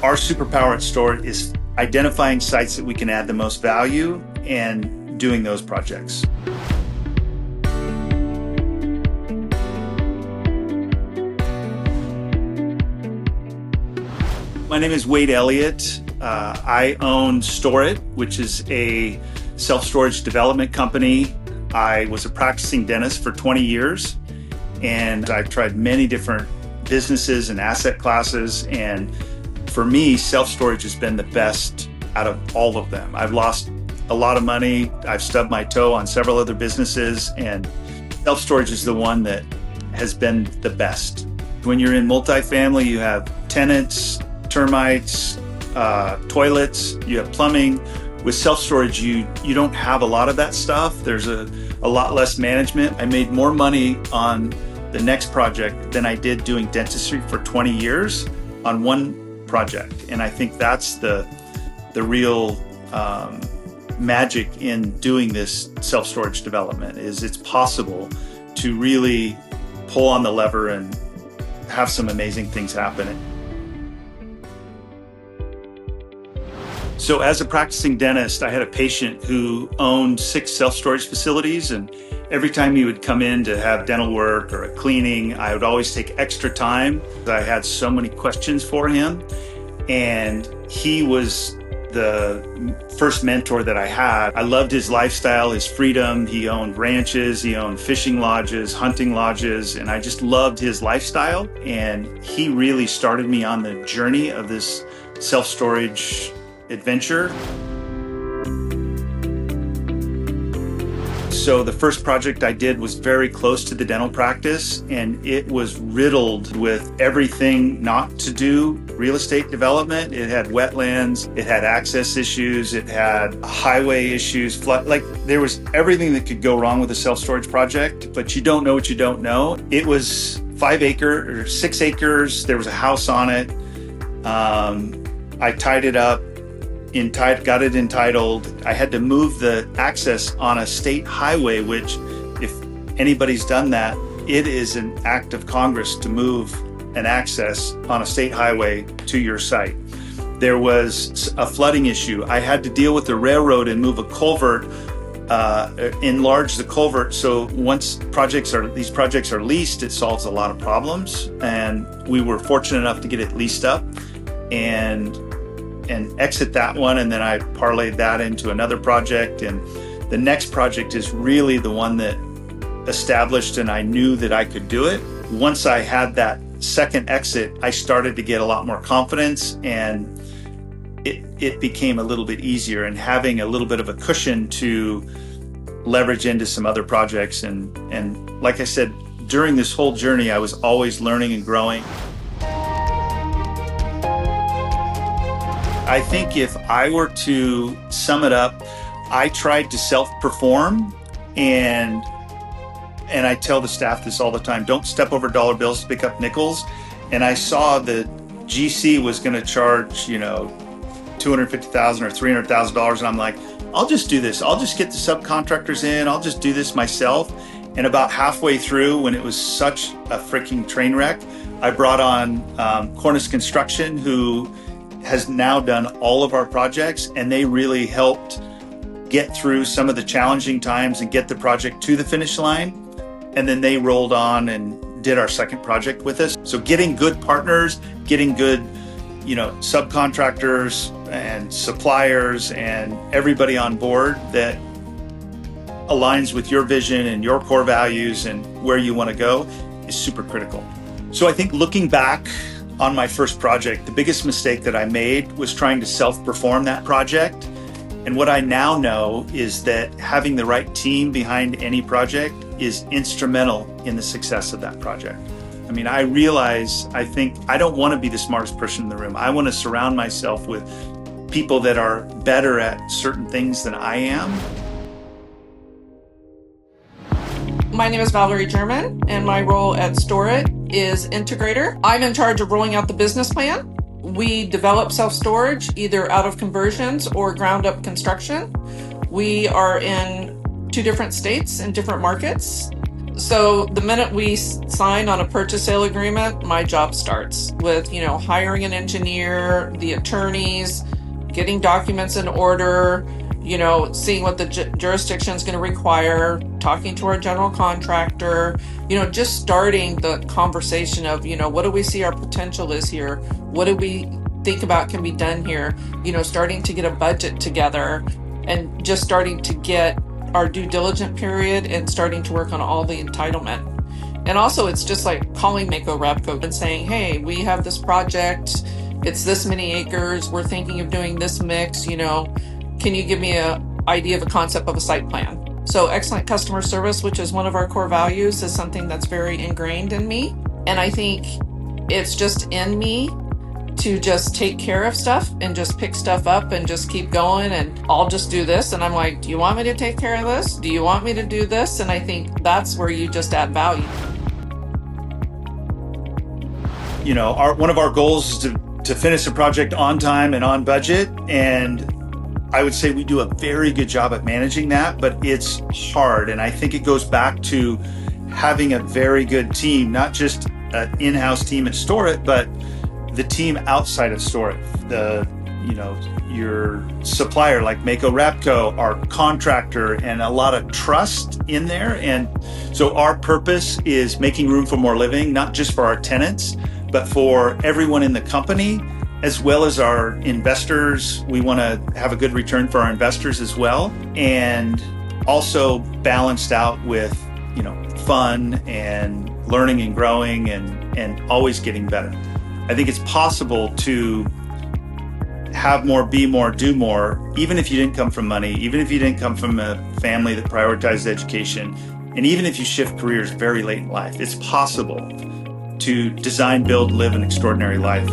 Our superpower at StoreIt is identifying sites that we can add the most value and doing those projects. My name is Wayde Elliott. I own StoreIt, which is a self-storage development company. I was a practicing dentist for 20 years, and I've tried many different businesses and asset classes. And for me, self-storage has been the best out of all of them. I've lost a lot of money. I've stubbed my toe on several other businesses, and self-storage is the one that has been the best. When you're in multifamily, you have tenants, termites, toilets, you have plumbing. With self-storage, you don't have a lot of that stuff. There's a lot less management. I made more money on the next project than I did doing dentistry for 20 years on one project. And I think that's the real magic in doing this self-storage development, is it's possible to really pull on the lever and have some amazing things happen. So as a practicing dentist, I had a patient who owned 6 self-storage facilities, and every time he would come in to have dental work or a cleaning, I would always take extra time. I had so many questions for him, and he was the first mentor that I had. I loved his lifestyle, his freedom. He owned ranches, he owned fishing lodges, hunting lodges, and I just loved his lifestyle. And he really started me on the journey of this self-storage adventure. So the first project I did was very close to the dental practice, and it was riddled with everything not to do real estate development. It had wetlands, it had access issues, it had highway issues, there was everything that could go wrong with a self-storage project, but you don't know what you don't know. It was 6 acres, there was a house on it. I tied it up, got it entitled. I had to move the access on a state highway, which, if anybody's done that, it is an act of Congress to move an access on a state highway to your site. There was a flooding issue. I had to deal with the railroad and move a culvert, enlarge the culvert. So once these projects are leased, it solves a lot of problems. And we were fortunate enough to get it leased up and exit that one, and then I parlayed that into another project. And the next project is really the one that established, and I knew that I could do it. Once I had that second exit, I started to get a lot more confidence, and it became a little bit easier, and having a little bit of a cushion to leverage into some other projects. And like I said, during this whole journey, I was always learning and growing. I think if I were to sum it up, I tried to self-perform, and I tell the staff this all the time: don't step over dollar bills to pick up nickels. And I saw that GC was going to charge, $250,000 or $300,000, and I'm like, I'll just do this. I'll just get the subcontractors in. I'll just do this myself. And about halfway through, when it was such a freaking train wreck, I brought on Cornice Construction, who has now done all of our projects, and they really helped get through some of the challenging times and get the project to the finish line. And then they rolled on and did our second project with us. So getting good partners, getting good, subcontractors and suppliers and everybody on board that aligns with your vision and your core values and where you want to go is super critical. So I think looking back on my first project, the biggest mistake that I made was trying to self-perform that project. And what I now know is that having the right team behind any project is instrumental in the success of that project. I mean, I think I don't want to be the smartest person in the room. I want to surround myself with people that are better at certain things than I am. My name is Valerie German, and my role at StoreIt is integrator. I'm in charge of rolling out the business plan. We develop self-storage either out of conversions or ground up construction. We are in 2 different states and different markets. So the minute we sign on a purchase sale agreement, my job starts with, hiring an engineer, the attorneys, getting documents in order, seeing what the jurisdiction is going to require, talking to our general contractor, just starting the conversation of, what do we see our potential is here? What do we think about can be done here? Starting to get a budget together and just starting to get our due diligence period and starting to work on all the entitlement. And also, it's just like calling MakoRabco and saying, hey, we have this project. It's this many acres. We're thinking of doing this mix. Can you give me an idea of a concept of a site plan? So excellent customer service, which is one of our core values, is something that's very ingrained in me. And I think it's just in me to just take care of stuff and just pick stuff up and just keep going, and I'll just do this. And I'm like, do you want me to take care of this? Do you want me to do this? And I think that's where you just add value. One of our goals is to finish the project on time and on budget. And I would say we do a very good job at managing that, but it's hard. And I think it goes back to having a very good team, not just an in-house team at StoreIt, but the team outside of StoreIt, your supplier like MakoRabco, our contractor, and a lot of trust in there. And so our purpose is making room for more living, not just for our tenants, but for everyone in the company, as well as our investors. We want to have a good return for our investors as well, and also balanced out with, fun and learning and growing and always getting better. I think it's possible to have more, be more, do more, even if you didn't come from money, even if you didn't come from a family that prioritized education, and even if you shift careers very late in life. It's possible to design, build, live an extraordinary life.